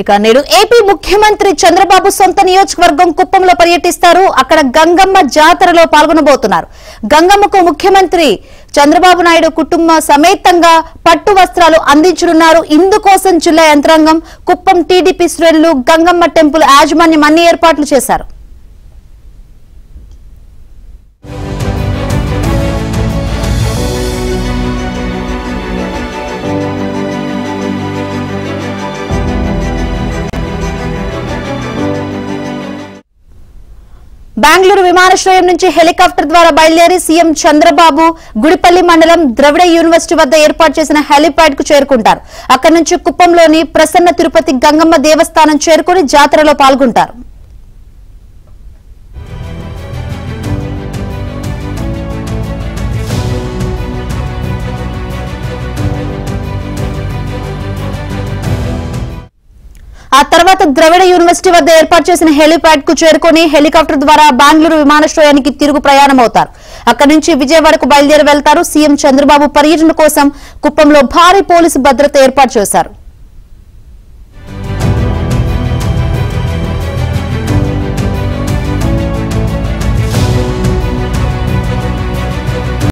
ఇక నేడు ఏపీ ముఖ్యమంత్రి చంద్రబాబు సొంత నియోజకవర్గం కుప్పంలో పర్యటిస్తారు. అక్కడ గంగమ్మ జాతరలో పాల్గొనబోతున్నారు. గంగమ్మకు ముఖ్యమంత్రి చంద్రబాబు నాయుడు కుటుంబ సమేతంగా పట్టు వస్త్రాలు అందించనున్నారు. ఇందుకోసం జిల్లా యంత్రాంగం, కుప్పం టీడీపీ శ్రేణులు, గంగమ్మ టెంపుల్ యాజమాన్యం అన్ని ఏర్పాట్లు చేశారు. బెంగళూరు విమానాశ్రయం నుంచి హెలికాప్టర్ ద్వారా బయలుదేరి సీఎం చంద్రబాబు గుడిపల్లి మండలం ద్రవిడ యూనివర్సిటీ వద్ద ఏర్పాటు చేసిన హెలిప్యాడ్ కు చేరుకుంటారు. అక్కడి నుంచి కుప్పంలోని ప్రసన్న తిరుపతి గంగమ్మ దేవస్థానం చేరుకుని జాతరలో పాల్గొంటారు. ఆ తర్వాత ద్రవిడ యూనివర్సిటీ వద్ద ఏర్పాటు చేసిన హెలిప్యాడ్ కు చేరుకుని హెలికాప్టర్ ద్వారా బెంగళూరు విమానాశ్రయానికి తిరుగు ప్రయాణం అవుతారు. అక్కడి నుంచి విజయవాడకు బయలుదేరి వెళ్తారు. సీఎం చంద్రబాబు పర్యటన కోసం కుప్పంలో భారీ పోలీసు భద్రత ఏర్పాటు చేశారు.